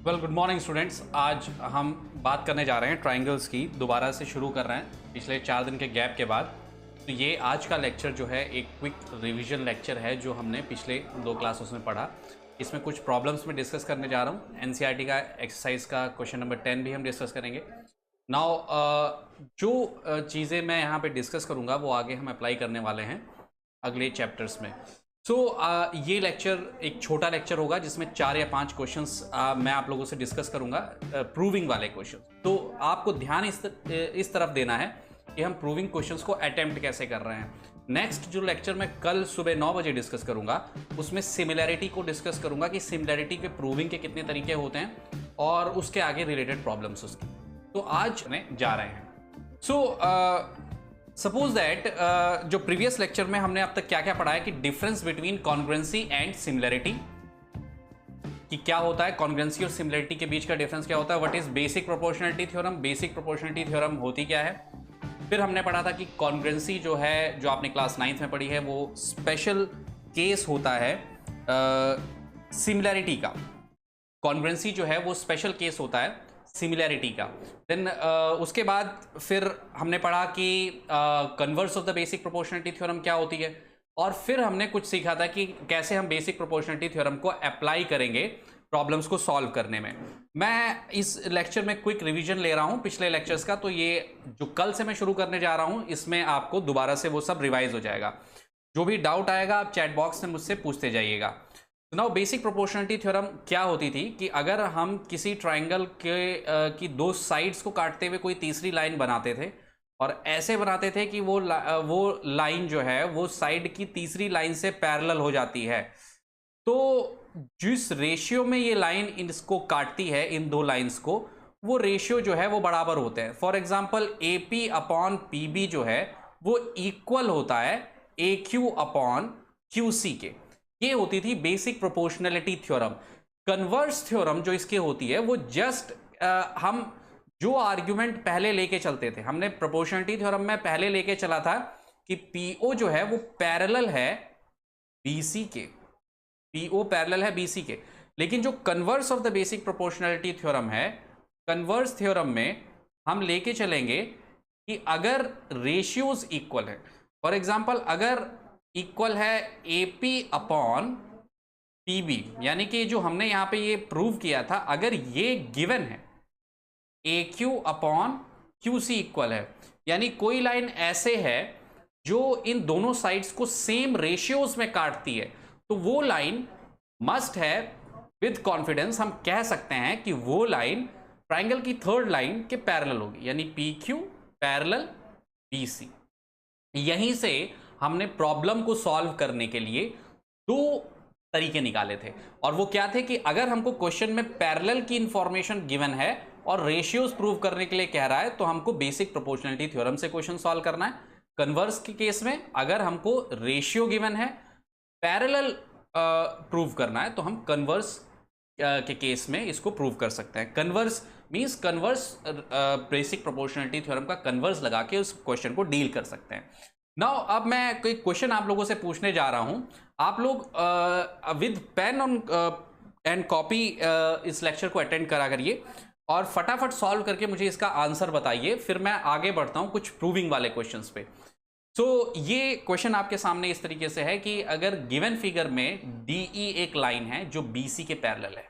Good morning students. आज हम बात करने जा रहे हैं ट्राइंगल्स की। दोबारा से शुरू कर रहे हैं पिछले 4 दिन के गैप के बाद। तो ये आज का लेक्चर जो है एक क्विक रिवीजन लेक्चर है जो हमने पिछले 2 क्लासेस में पढ़ा। इसमें कुछ प्रॉब्लम्स में डिस्कस करने जा रहा हूँ। एनसीईआरटी का एक्सरसाइज का क्वेश्चन नंबर 10 भी हम डिस्कस करेंगे। नाउ जो चीज़ें मैं यहाँ पे डिस्कस करूँगा वो आगे हम अप्लाई करने वाले हैं अगले चैप्टर्स में। ये लेक्चर एक छोटा लेक्चर होगा जिसमें 4 या 5 क्वेश्चंस मैं आप लोगों से डिस्कस करूंगा, प्रूविंग वाले क्वेश्चन। तो आपको ध्यान इस तरफ देना है कि हम प्रूविंग क्वेश्चंस को अटेम्प्ट कैसे कर रहे हैं। नेक्स्ट जो लेक्चर मैं कल सुबह 9 बजे डिस्कस करूंगा उसमें सिमिलैरिटी को डिस्कस करूंगा कि सिमिलैरिटी के प्रूविंग के कितने तरीके होते हैं और उसके आगे रिलेटेड प्रॉब्लम्स उसकी। तो आज में जा रहे हैं। सपोज दैट जो प्रीवियस लेक्चर में हमने अब तक क्या क्या पढ़ा है कि difference between congruency and similarity, कि क्या होता है कॉन्ग्रुएंसी और सिमिलैरिटी के बीच का डिफरेंस क्या होता है। What is basic proportionality theorem, basic proportionality theorem होती क्या है। फिर हमने पढ़ा था कि कॉन्ग्रुएंसी जो है, जो आपने क्लास 9th में पढ़ी है, वो स्पेशल केस होता है सिमिलैरिटी का। कॉन्ग्रुएंसी जो है वो स्पेशल केस होता है सिमिलैरिटी का। देन उसके बाद फिर हमने पढ़ा कि converse of the basic proportionality theorem क्या होती है, और फिर हमने कुछ सीखा था कि कैसे हम बेसिक प्रोपोर्शनलिटी थ्योरम को अप्लाई करेंगे प्रॉब्लम्स को सॉल्व करने में। मैं इस लेक्चर में क्विक रिवीजन ले रहा हूं पिछले लेक्चर्स का, तो ये जो कल से मैं शुरू करने जा रहा हूं इसमें आपको दोबारा से वो सब रिवाइज हो जाएगा। जो भी डाउट आएगा आप चैट बॉक्स में मुझसे पूछते जाइएगा। नाउ बेसिक प्रोपोर्शनलिटी थ्योरम क्या होती थी कि अगर हम किसी ट्राइंगल के की 2 साइड्स को काटते हुए कोई तीसरी लाइन बनाते थे और ऐसे बनाते थे कि वो लाइन जो है वो साइड की तीसरी लाइन से पैरेलल हो जाती है, तो जिस रेशियो में ये लाइन इसको काटती है, इन 2 लाइंस को, वो रेशियो जो है वो बराबर होते हैं। For example AP upon PB जो है वो इक्वल होता है AQ अपॉन QC के। ये होती थी basic proportionality theorem. Converse theorem जो इसके होती है वो जस्ट हम जो आर्ग्यूमेंट पहले लेके चलते थे, हमने प्रोपोर्शनलिटी थ्योरम में पहले लेके चला था कि PO जो है वो पैरेलल है BC के, PO पैरेलल है BC के। लेकिन जो converse of the basic proportionality theorem है, कन्वर्स थ्योरम में हम लेके चलेंगे कि अगर रेशियोज इक्वल है, फॉर एग्जांपल अगर इक्वल है AP अपॉन PB, यानी कि जो हमने यहां पे ये प्रूव किया था, अगर ये गिवन है AQ अपॉन QC इक्वल है, यानी कोई लाइन ऐसे है जो इन दोनों साइड्स को सेम रेशियोज में काटती है, तो वो लाइन मस्ट है, विद कॉन्फिडेंस हम कह सकते हैं कि वो लाइन ट्राइंगल की थर्ड लाइन के पैरेलल होगी, यानी PQ पैरेलल BC। यहीं से हमने प्रॉब्लम को सॉल्व करने के लिए 2 तरीके निकाले थे, और वो क्या थे कि अगर हमको क्वेश्चन में पैरेलल की इंफॉर्मेशन गिवन है और रेशियोज प्रूव करने के लिए कह रहा है तो हमको बेसिक प्रोपोर्शनलिटी थ्योरम से क्वेश्चन सॉल्व करना है। कन्वर्स के केस में अगर हमको रेशियो गिवन है, पैरेलल प्रूव करना है, तो हम कन्वर्स के केस में इसको प्रूव कर सकते हैं। Converse means converse basic proportionality theorem का कन्वर्स लगा के उस क्वेश्चन को डील कर सकते हैं। नाउ अब मैं कोई क्वेश्चन आप लोगों से पूछने जा रहा हूं, आप लोग विद पेन एंड कॉपी इस लेक्चर को अटेंड करा करिए और फटाफट सॉल्व करके मुझे इसका आंसर बताइए, फिर मैं आगे बढ़ता हूं कुछ प्रूविंग वाले क्वेश्चंस पे। ये क्वेश्चन आपके सामने इस तरीके से है कि अगर गिवन फिगर में DE एक लाइन है जो BC के पैरेलल है,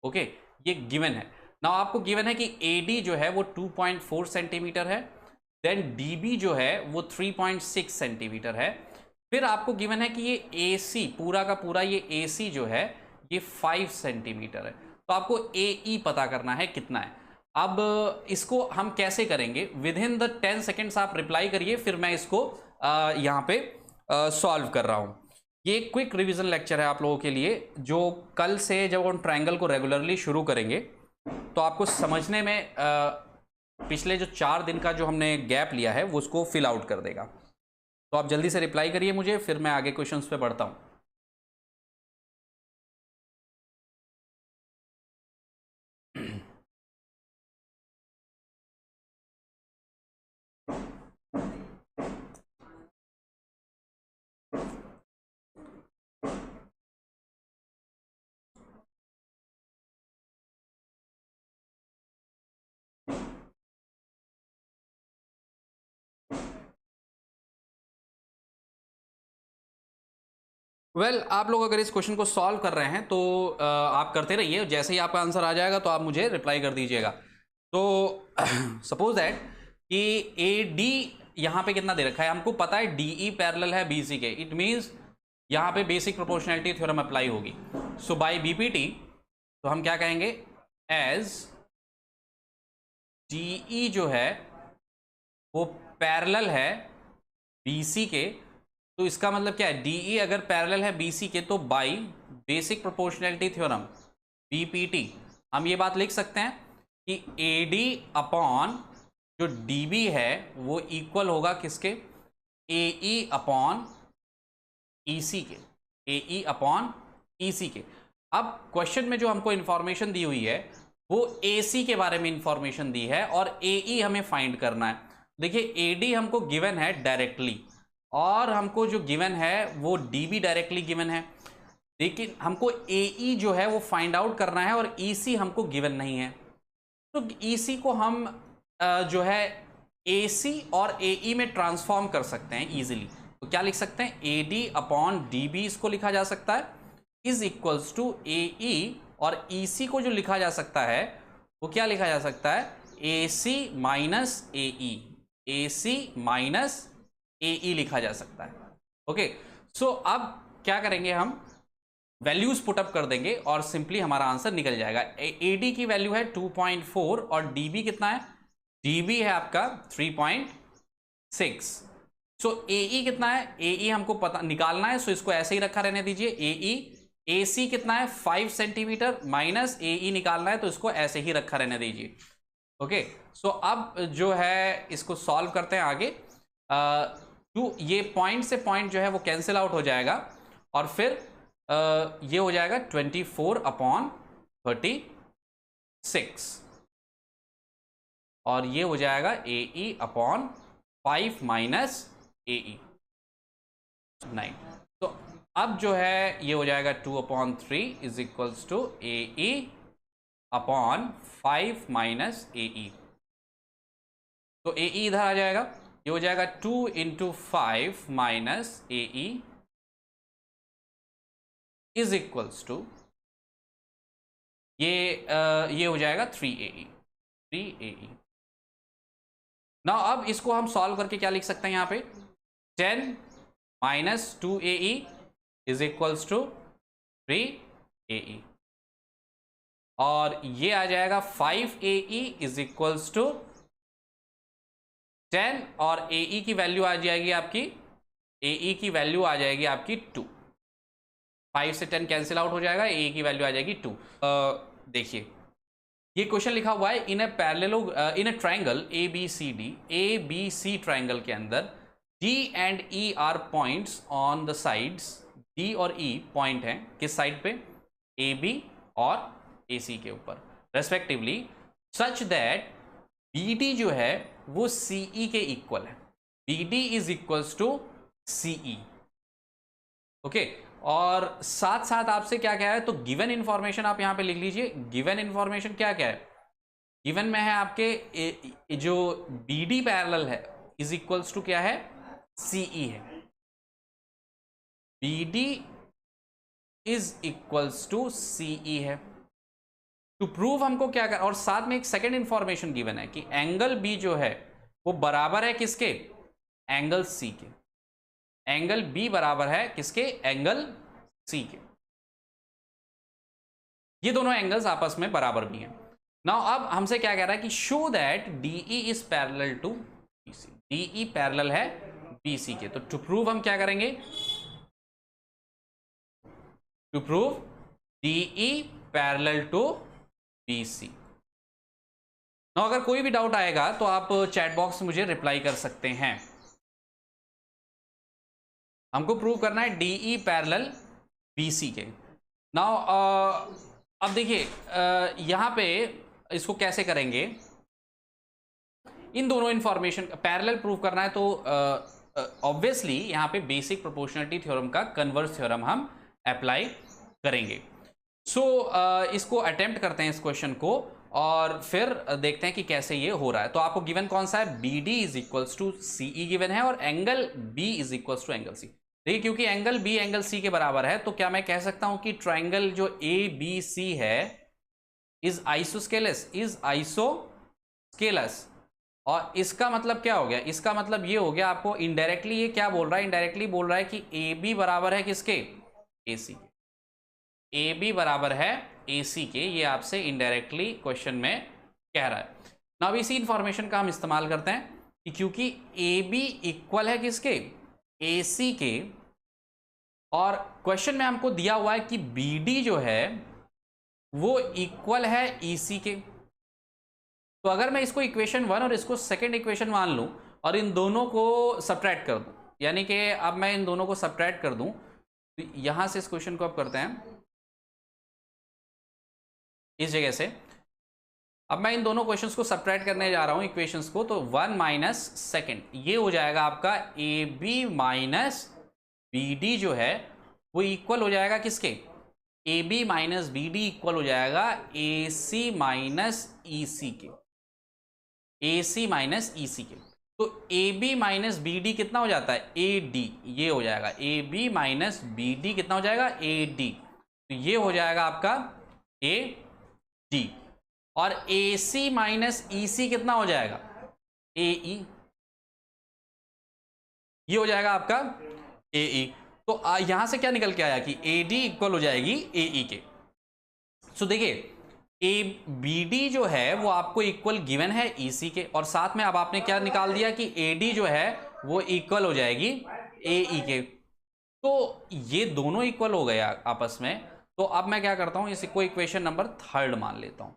ओके, ये गिवन है। नाउ आपको गिवन है कि AD जो है वो 2.4 सेंटीमीटर है, देन DB जो है वो 3.6 सेंटीमीटर है, फिर आपको गिवन है कि ये AC पूरा का पूरा ये AC जो है ये 5 सेंटीमीटर है, तो आपको AE पता करना है कितना है। अब इसको हम कैसे करेंगे, विद इन द 10 सेकेंड्स आप रिप्लाई करिए, फिर मैं इसको यहाँ पे सॉल्व कर रहा हूँ। ये क्विक रिवीजन लेक्चर है आप लोगों के लिए, जो कल से जब हम ट्रायंगल को रेगुलरली शुरू करेंगे तो आपको समझने में पिछले जो 4 दिन का जो हमने गैप लिया है वो उसको फिल आउट कर देगा। तो आप जल्दी से रिप्लाई करिए मुझे, फिर मैं आगे क्वेश्चंस पे बढ़ता हूँ। आप लोग अगर इस क्वेश्चन को सॉल्व कर रहे हैं तो आप करते रहिए, जैसे ही आपका आंसर आ जाएगा तो आप मुझे रिप्लाई कर दीजिएगा। तो सपोज दैट कि ए डी यहाँ पे कितना दे रखा है, हमको पता है डी ई पैरेलल है बी सी के, इट मीन्स यहाँ पे बेसिक प्रोपोर्शनैलिटी थ्योरम अप्लाई होगी। सो बाय बीपीटी तो हम क्या कहेंगे, एज डी ई जो है वो पैरेलल है बीसी के, तो इसका मतलब क्या है, डीई अगर पैरेलल है बीसी के तो by basic proportionality theorem BPT हम ये बात लिख सकते हैं कि एडी अपॉन जो डीबी है वो इक्वल होगा किसके, एई अपॉन ईसी के, एई अपॉन ईसी के। अब क्वेश्चन में जो हमको इंफॉर्मेशन दी हुई है वो एसी के बारे में इंफॉर्मेशन दी है और एई हमें फाइंड करना है। देखिए एडी हमको गिवन है डायरेक्टली और हमको जो गिवन है वो डीबी डायरेक्टली गिवन है, लेकिन हमको एई जो है वो फाइंड आउट करना है और ईसी हमको गिवन नहीं है। तो ईसी को हम जो है एसी और एई में ट्रांसफॉर्म कर सकते हैं इजीली। तो क्या लिख सकते हैं, एडी अपॉन डीबी इसको लिखा जा सकता है इज इक्वल्स टू एई, और ईसी को जो लिखा जा सकता है वो क्या लिखा जा सकता है, एसी माइनस एई, एसी माइनस एई लिखा जा सकता है। ओके, सो अब क्या करेंगे, हम वैल्यूज पुटअप कर देंगे और सिंपली हमारा आंसर निकल जाएगा। एडी की वैल्यू है 2.4 और डीबी कितना है, डीबी है आपका 3.6। सो एई कितना है, एई हमको पता निकालना है, सो इसको ऐसे ही रखा रहने दीजिए एई। एसी कितना है 5 सेंटीमीटर माइनस एई निकालना है, तो इसको ऐसे ही रखा रहने दीजिए। ओके, सो अब जो है इसको सॉल्व करते हैं आगे। ये पॉइंट से पॉइंट जो है वो कैंसिल आउट हो जाएगा और फिर ये हो जाएगा 24/36 और ये हो जाएगा एई अपॉन 5 माइनस एई 9। तो अब जो है ये हो जाएगा 2/3 is equals to AE upon 5 minus AE. तो एई इधर आ जाएगा, ये हो जाएगा 2 × 5 minus AE is equals to ये हो जाएगा 3AE। ना अब इसको हम सॉल्व करके क्या लिख सकते हैं, यहाँ पे 10 minus 2AE is equals to 3AE और ये आ जाएगा 5AE इज इक्वल्स टू 10 और AE की वैल्यू आ जाएगी आपकी, AE की वैल्यू आ जाएगी आपकी 2। 5 से 10 कैंसिल आउट हो जाएगा, AE की वैल्यू आ जाएगी 2। देखिए ये क्वेश्चन लिखा हुआ है in a triangle ABC triangle के अंदर D and E are points on the sides. D और E पॉइंट हैं किस साइड पे, AB और AC के ऊपर रेस्पेक्टिवली, सच दैट BD जो है वो CE के इक्वल है, BD is equals to CE। Okay, और साथ साथ आपसे क्या क्या है, तो गिवन इंफॉर्मेशन आप यहां पे लिख लीजिए। गिवन इंफॉर्मेशन क्या क्या है, गिवन में है आपके जो BD पैरेलल है इज इक्वल्स टू क्या है, CE है, BD is equals to CE है। टू प्रूव हमको क्या कर, और साथ में एक सेकेंड इंफॉर्मेशन गिवन है कि एंगल B जो है वो बराबर है किसके, एंगल C के। एंगल B बराबर है किसके, एंगल C के। ये दोनों एंगल्स आपस में बराबर भी हैं। नाउ अब हमसे क्या कह रहा है कि show that DE is parallel to BC, DE parallel है BC के। तो टू प्रूव हम क्या करेंगे, to prove DE parallel to BC। Now अगर कोई भी डाउट आएगा तो आप चैट बॉक्स में मुझे रिप्लाई कर सकते हैं। हमको प्रूव करना है DE पैरेलल BC के। नाउ अब देखिए यहाँ पे इसको कैसे करेंगे, इन दोनों इंफॉर्मेशन पैरेलल प्रूव करना है तो ऑब्वियसली यहाँ पे बेसिक प्रोपोर्शनलिटी थ्योरम का कन्वर्स थ्योरम हम अप्लाई करेंगे। सो इसको अटेम्प्ट करते हैं इस क्वेश्चन को और फिर देखते हैं कि कैसे ये हो रहा है। तो आपको गिवन कौन सा है, B D is equals to CE given है और angle B is equals to angle C. देखिए क्योंकि एंगल बी एंगल सी के बराबर है तो क्या मैं कह सकता हूं कि ट्राइंगल जो ए बी सी है इज आइसोस्केलस, इज आइसोस्केलस। और इसका मतलब क्या हो गया, इसका मतलब ये हो गया, आपको इनडायरेक्टली ये क्या बोल रहा है, इनडायरेक्टली बोल रहा है कि ए बी बराबर है किसके, ए सी के। ए बी बराबर है ए सी के, ये आपसे इनडायरेक्टली क्वेश्चन में कह रहा है ना। अब इसी इंफॉर्मेशन का हम इस्तेमाल करते हैं कि क्योंकि ए बी इक्वल है किसके, ए सी के, और क्वेश्चन में हमको दिया हुआ है कि बी डी जो है वो इक्वल है ई सी के। तो अगर मैं इसको इक्वेशन 1 और इसको सेकंड इक्वेशन मान लूं और इन दोनों को सब्ट्रैक्ट कर दूं, यानी कि अब मैं इन दोनों को सब्ट्रैक्ट कर दूं, तो यहां से इस क्वेश्चन को अब करते हैं इस जगह से। अब मैं इन दोनों क्वेश्चंस को सब्ट्रैक्ट करने जा रहा हूं इक्वेशंस को, तो 1 माइनस सेकेंड ये हो जाएगा आपका A B minus B D जो है वो इक्वल हो जाएगा किसके, A B minus B D equal हो जाएगा ए सी माइनस ई सी के, ए सी माइनस ई सी के। तो A B minus B D कितना हो जाता है, ए डी, ये हो जाएगा A B minus B D कितना हो जाएगा, ए डी। तो ये हो जाएगा आपका ए डी, और ए सी माइनस ई सी कितना हो जाएगा, ए ई, ये हो जाएगा आपका ए ई। तो यहां से क्या निकल के आया कि ए डी इक्वल हो जाएगी ए ई के। सो देखिए ए बी डी जो है वो आपको इक्वल गिवन है ई सी के, और साथ में अब आपने क्या निकाल दिया कि ए डी जो है वो इक्वल हो जाएगी ए ई के। तो ये दोनों इक्वल हो गया आपस में। तो अब मैं क्या करता हूं, इसको इक्वेशन नंबर 3 मान लेता हूं।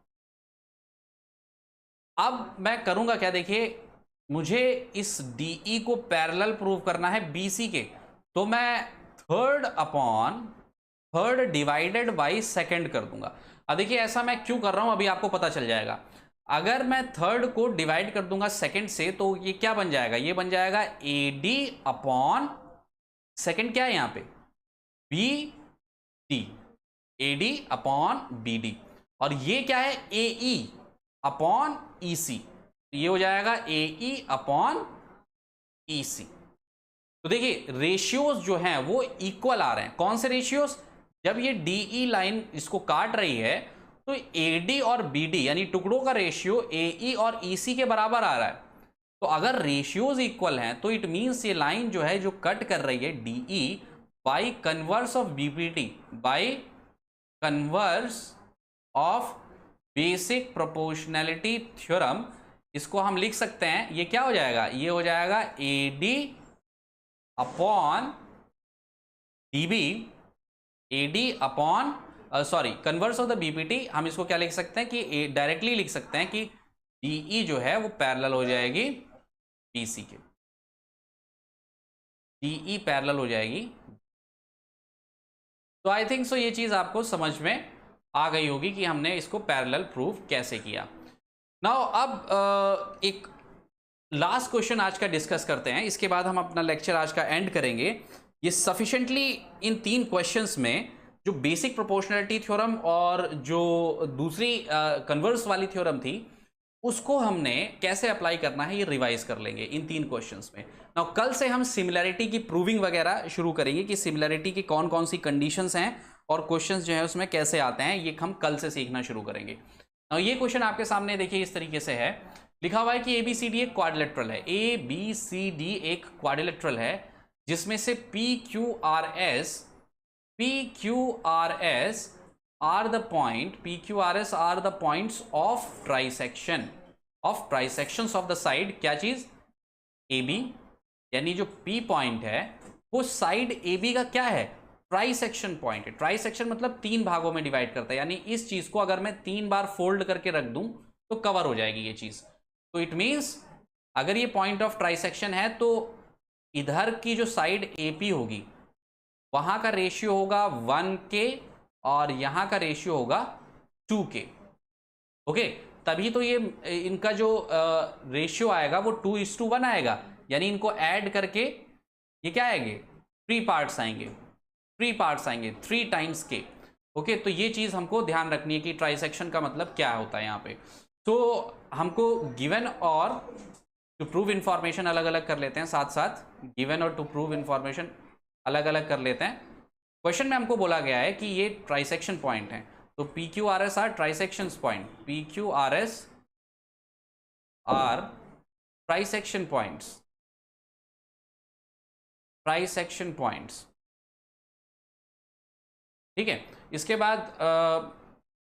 अब मैं करूंगा क्या, देखिए मुझे इस डीई को पैरेलल प्रूव करना है बीसी के, तो मैं थर्ड डिवाइडेड बाई सेकंड कर दूंगा। अब देखिए ऐसा मैं क्यों कर रहा हूं अभी आपको पता चल जाएगा। अगर मैं थर्ड को डिवाइड कर दूंगा सेकंड से तो ये क्या बन जाएगा, ये बन जाएगा ए डी अपॉन सेकंड क्या है यहां पे, B D, A D upon B D, और ये क्या है ए ई अपॉन ई सी, ये हो जाएगा ए ई अपॉन ई सी। तो देखिए रेशियोज जो हैं वो इक्वल आ रहे हैं। कौन से रेशियोज, जब ये डीई लाइन इसको काट रही है तो एडी और बीडी यानी टुकड़ों का रेशियो एई और ईसी के बराबर आ रहा है। तो अगर रेशियोज इक्वल हैं तो इट मींस ये लाइन जो है जो कट कर रही है DE by converse of BPT, by converse of basic proportionality theorem, इसको हम लिख सकते हैं, ये क्या हो जाएगा, ये हो जाएगा AD upon DB, AD upon sorry converse of the BPT, हम इसको क्या लिख सकते हैं कि डायरेक्टली लिख सकते हैं कि डीई जो है वो पैरेलल हो जाएगी बीसी के, डीई पैरेलल हो जाएगी। तो आई थिंक सो ये चीज आपको समझ में आ गई होगी कि हमने इसको पैरेलल प्रूव कैसे किया। नाउ अब एक लास्ट क्वेश्चन आज का डिस्कस करते हैं, इसके बाद हम अपना लेक्चर आज का एंड करेंगे। ये सफिशिएंटली इन 3 क्वेश्चंस में जो बेसिक प्रोपोर्शनैलिटी थ्योरम और जो दूसरी कन्वर्स वाली थ्योरम थी उसको हमने कैसे अप्लाई करना है ये रिवाइज कर लेंगे इन 3 क्वेश्चंस में। नाउ कल से हम सिमिलैरिटी की प्रूविंग वगैरह शुरू करेंगे कि सिमिलैरिटी की कौन कौन सी कंडीशंस हैं और क्वेश्चंस जो है उसमें कैसे आते हैं, ये हम कल से सीखना शुरू करेंगे। नाउ ये क्वेश्चन आपके सामने देखिए इस तरीके से है, लिखा हुआ है कि ABCD एक क्वाड्रिलेटरल है, ABCD एक क्वाड्रिलेटरल है जिसमें से PQRS are the points of trisections of the side, क्या चीज, AB, यानी जो P पॉइंट है वो साइड AB का क्या है, ट्राइसेक्शन पॉइंट है। ट्राइसेक्शन मतलब 3 भागों में डिवाइड करता है, यानी इस चीज को अगर मैं 3 बार फोल्ड करके रख दूं तो कवर हो जाएगी ये चीज। तो इट मींस अगर ये पॉइंट ऑफ ट्राइसेक्शन है तो इधर की जो साइड AP होगी वहां का रेशियो होगा 1K और यहां का रेशियो होगा 2K। ओके, तभी तो ये इनका जो रेशियो आएगा वो 2:1 आएगा, यानी इनको ऐड करके ये क्या आएंगे, 3 पार्ट्स आएंगे 3 टाइम्स K। ओके, तो ये चीज हमको ध्यान रखनी है कि ट्राइसेक्शन का मतलब क्या होता है यहाँ पे। तो हमको गिवन और टू प्रूव इंफॉर्मेशन अलग अलग कर लेते हैं, साथ साथ गिवन और टू प्रूव इंफॉर्मेशन अलग अलग कर लेते हैं। क्वेश्चन में हमको बोला गया है कि ये ट्राइसेक्शन पॉइंट है, तो P Q R S are trisection point, P Q R S are trisection points, trisection points. ठीक है, इसके बाद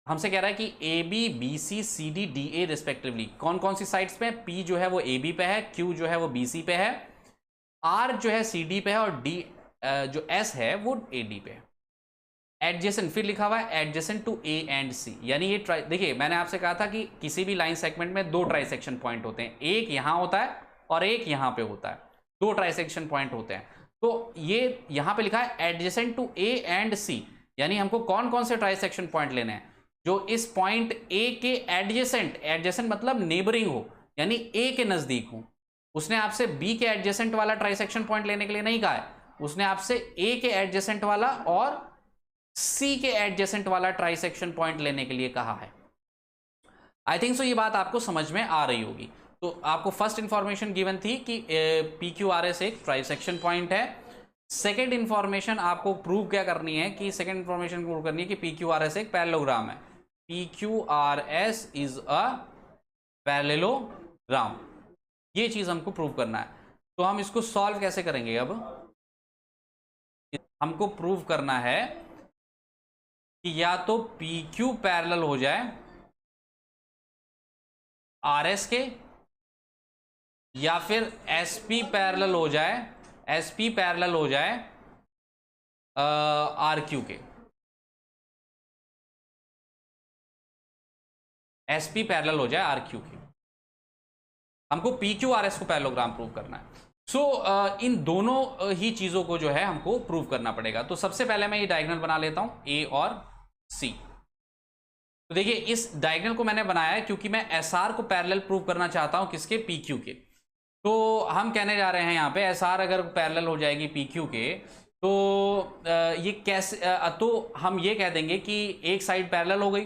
हमसे कह रहा है कि A B B C C D D A respectively कौन कौन सी साइड्स पे, पी जो है वो ए बी पे है, क्यू जो है वो बी सी पे है, आर जो है सी डी पे है, और डी जो एस है वो ए डी पे है। एडजेसेंट फिर लिखा हुआ है एडजेसेंट टू ए एंड सी, यानी ये देखिए मैंने आपसे कहा था कि किसी भी लाइन सेगमेंट में दो ट्राइसेक्शन पॉइंट होते हैं, एक यहां होता है और एक यहां पे होता है, दो ट्राइसेक्शन पॉइंट होते हैं। तो ये यहां पे लिखा है एडजेसेंट टू ए एंड सी, यानी हमको कौन कौन से ट्राइसेक्शन पॉइंट लेने हैं जो इस पॉइंट ए के एडजेसेंट, एडजेसेंट मतलब नेबरिंग हो, यानी ए के नजदीक हो। उसने आपसे बी के एडजेसेंट वाला ट्राइसेक्शन पॉइंट लेने के लिए नहीं कहा है, उसने आपसे ए के एडजेसेंट वाला और सी के एडजेसेंट वाला ट्राइसेक्शन पॉइंट लेने के लिए कहा है। आई थिंक सो ये बात आपको समझ में आ रही होगी। तो आपको फर्स्ट इंफॉर्मेशन गिवन थी कि पी क्यू आर एस एक ट्राइसेक्शन पॉइंट है। सेकेंड इंफॉर्मेशन आपको प्रूव क्या करनी है कि सेकेंड इंफॉर्मेशन प्रूव करनी है कि पी क्यू आर एस एक पैरेललोग्राम है, P Q R S is a parallelogram, ये चीज हमको प्रूव करना है। तो हम इसको सॉल्व कैसे करेंगे, अब हमको प्रूव करना है कि या तो पी क्यू पैरेलल हो जाए आर एस के, या फिर एस पी पैरेलल हो जाए, एस पी पैरेलल हो जाए आर क्यू के, एस पी पैरेलल हो जाए आर क्यू के। हमको पी क्यू आर एस को पैरेललोग्राम प्रूव करना है। सो इन दोनों ही चीजों को जो है हमको प्रूव करना पड़ेगा। तो सबसे पहले मैं ये डायगोनल बना लेता हूं ए और सी। तो देखिए इस डायगोनल को मैंने बनाया है क्योंकि मैं एस आर को पैरेलल प्रूव करना चाहता हूं, किसके, पी क्यू के। तो हम कहने जा रहे हैं यहाँ पे एस आर अगर पैरेलल हो जाएगी पी क्यू के, तो ये कैसे, तो हम ये कह देंगे कि एक साइड पैरेलल हो गई,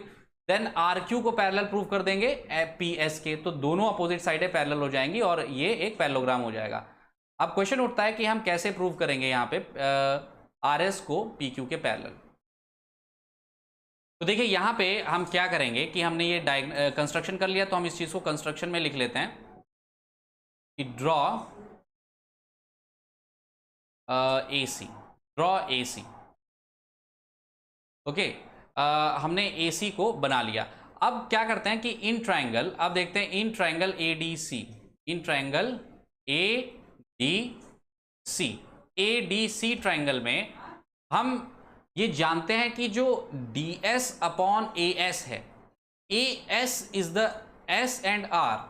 देन आर क्यू को पैरेलल प्रूव कर देंगे पी एस के, तो दोनों अपोजिट साइडें पैरेलल हो जाएंगी और ये एक पैरेललोग्राम हो जाएगा। अब क्वेश्चन उठता है कि हम कैसे प्रूव करेंगे यहाँ पे आर एस को पी क्यू के पैरेलल। तो देखिए यहाँ पे हम क्या करेंगे कि हमने ये कंस्ट्रक्शन कर लिया, तो हम इस चीज को कंस्ट्रक्शन में लिख लेते हैं कि draw a C, draw a C. Okay, हमने ए सी को बना लिया। अब क्या करते हैं कि इन ट्राइंगल, अब देखते हैं in triangle A D C, in triangle A D C, A D C triangle में हम ये जानते हैं कि जो D S upon A S है, A S is the S and R,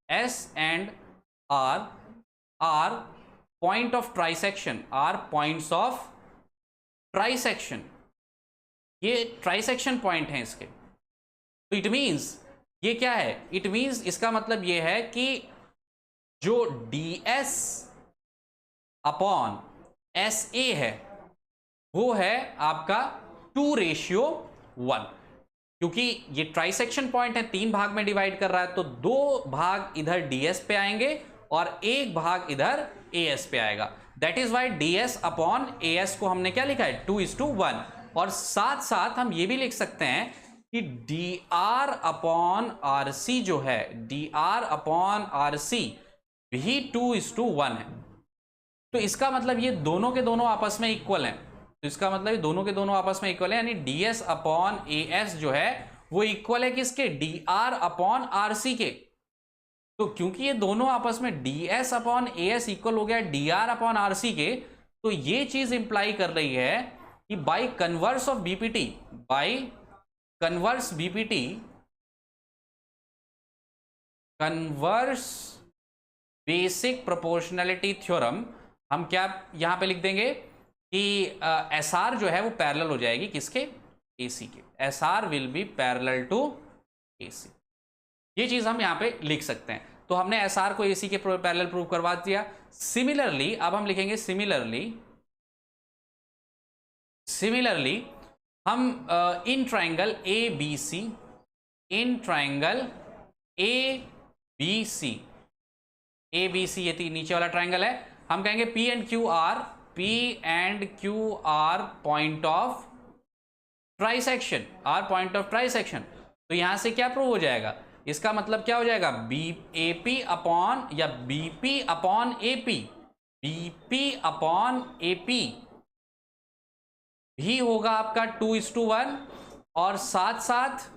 S and R are point of trisection, are points of trisection, ये trisection point है इसके। तो इट मीन्स ये क्या है, इट मीन्स इसका मतलब ये है कि जो D S upon S A है वो है आपका 2:1, क्योंकि ये ट्राइसेक्शन पॉइंट है, 3 भाग में डिवाइड कर रहा है, तो 2 भाग इधर ds पे आएंगे और 1 भाग इधर as पे आएगा। That is Y ds upon as को हमने क्या लिखा है, 2:1। और साथ साथ हम ये भी लिख सकते हैं कि dr अपॉन rc जो है, dr अपॉन rc भी 2:1 है। तो इसका मतलब ये दोनों के दोनों आपस में इक्वल हैं, तो इसका मतलब ये दोनों के दोनों आपस में इक्वल है, यानी ds अपॉन as जो है वो इक्वल है किसके, dr अपॉन rc के। तो क्योंकि ये दोनों आपस में ds अपॉन as इक्वल हो गया dr अपॉन rc के, तो ये चीज इंप्लाई कर रही है कि by converse of BPT, by converse BPT, converse basic proportionality theorem, हम क्या यहां पे लिख देंगे कि एस आर जो है वो पैरेलल हो जाएगी किसके, ए सी के, S R will be parallel to A C. ये चीज हम यहां पे लिख सकते हैं। तो हमने एस आर को ए सी के पैरेलल प्रूव करवा दिया। सिमिलरली अब हम लिखेंगे सिमिलरली हम in triangle A B C, in triangle A B C, A B C, ये नीचे वाला ट्राइंगल है, हम कहेंगे P and Q R point of trisection, R point of trisection. तो यहां से क्या प्रूव हो जाएगा, इसका मतलब क्या हो जाएगा, बी ए पी अपॉन या BP upon AP, BP upon AP भी होगा आपका 2:1, और साथ साथ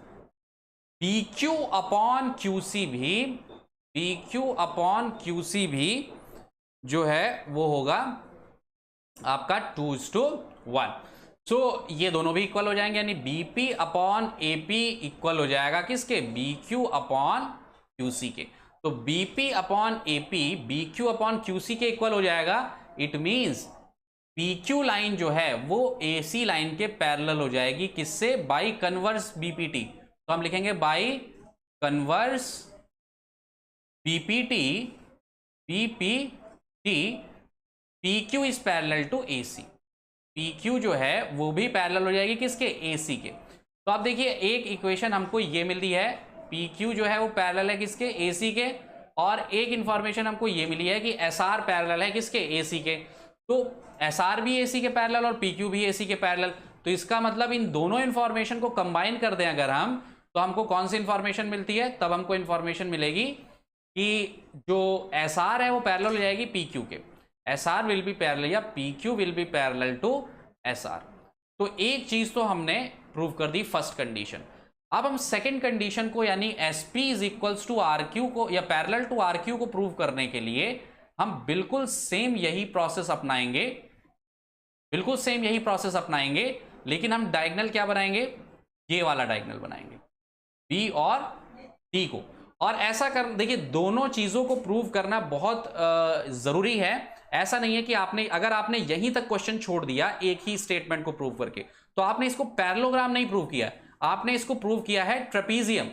BQ अपॉन QC भी, BQ अपॉन QC भी जो है वो होगा आपका 2:1। सो ये दोनों भी इक्वल हो जाएंगे, यानी BP अपॉन AP इक्वल हो जाएगा किसके, BQ अपॉन QC के। तो BP upon AP BQ upon QC के इक्वल हो जाएगा। इट मींस PQ लाइन जो है वो AC लाइन के पैरेलल हो जाएगी, किससे, बाई कन्वर्स BPT। तो हम लिखेंगे by converse BPT, PQ is parallel to AC, PQ जो है वो भी पैरेलल हो जाएगी किसके, AC के। तो आप देखिए एक इक्वेशन हमको ये मिल रही है, PQ जो है वो पैरेलल है किसके, AC के, और एक इंफॉर्मेशन हमको ये मिली है कि SR पैरेलल है किसके, AC के। तो SR भी AC के पैरेलल और PQ भी AC के पैरेलल। तो इसका मतलब इन दोनों इंफॉर्मेशन को कंबाइन कर दें अगर हम, तो हमको कौन सी इंफॉर्मेशन मिलती है, तब हमको इंफॉर्मेशन मिलेगी कि जो SR है वो पैरेलल हो जाएगी PQ के, SR विल बी पैरेलल या PQ will be parallel to SR। तो एक चीज तो हमने प्रूव कर दी फर्स्ट कंडीशन। अब हम सेकंड कंडीशन को यानी SP is equals to RQ को या पैरेलल टू RQ को प्रूव करने के लिए हम बिल्कुल सेम यही प्रोसेस अपनाएंगे, बिल्कुल सेम यही प्रोसेस अपनाएंगे, लेकिन हम डायगोनल क्या बनाएंगे, ये वाला डायगोनल बनाएंगे, B और D को। और ऐसा कर देखिए, दोनों चीजों को प्रूव करना बहुत जरूरी है। ऐसा नहीं है कि आपने, अगर आपने यहीं तक क्वेश्चन छोड़ दिया एक ही स्टेटमेंट को प्रूव करके, तो आपने इसको पैरेललोग्राम नहीं प्रूव किया, आपने इसको प्रूव किया है ट्रेपीजियम।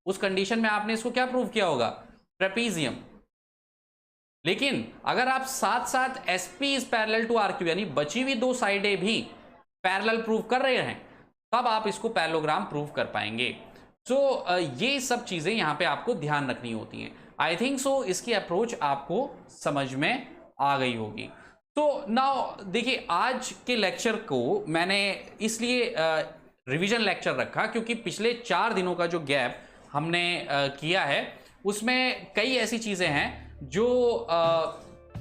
उस कंडीशन में आपने इसको क्या प्रूव किया होगा, ट्रेपीजियम। लेकिन अगर आप साथ साथ SP is parallel to RQ यानी बची हुई दो साइडें भी पैरेलल प्रूव कर रहे हैं, तब आप इसको पैरेललोग्राम प्रूव कर पाएंगे। सो ये सब चीजें यहां पे आपको ध्यान रखनी होती हैं। आई थिंक सो इसकी अप्रोच आपको समझ में आ गई होगी। तो नाउ देखिए, आज के लेक्चर को मैंने इसलिए रिवीजन लेक्चर रखा क्योंकि पिछले 4 दिनों का जो गैप हमने किया है उसमें कई ऐसी चीजें हैं जो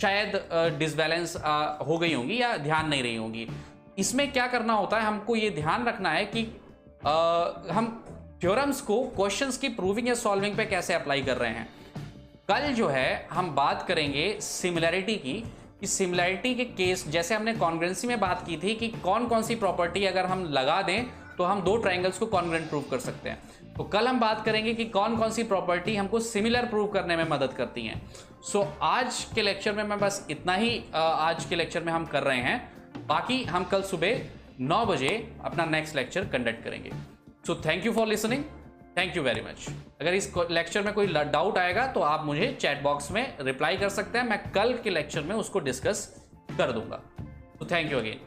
शायद डिसबैलेंस हो गई होंगी या ध्यान नहीं रही होंगी। इसमें क्या करना होता है, हमको ये ध्यान रखना है कि हम थ्योरम्स को क्वेश्चंस की प्रूविंग या सॉल्विंग पे कैसे अप्लाई कर रहे हैं। कल जो है हम बात करेंगे सिमिलैरिटी की, कि सिमिलैरिटी के केस जैसे हमने कॉन्ग्रुएंसी में बात की थी कि कौन कौन सी प्रॉपर्टी अगर हम लगा दें तो हम दो ट्राइंगल्स को कॉन्ग्रुएंट प्रूव कर सकते हैं। तो कल हम बात करेंगे कि कौन कौन सी प्रॉपर्टी हमको सिमिलर प्रूव करने में मदद करती हैं। सो आज के लेक्चर में मैं बस इतना ही आज के लेक्चर में हम कर रहे हैं। बाकी हम कल सुबह 9 बजे अपना नेक्स्ट लेक्चर कंडक्ट करेंगे। So thank you for listening, thank you very much. अगर इस लेक्चर में कोई डाउट आएगा तो आप मुझे चैट बॉक्स में रिप्लाई कर सकते हैं, मैं कल के लेक्चर में उसको डिस्कस कर दूंगा। तो थैंक यू अगेन।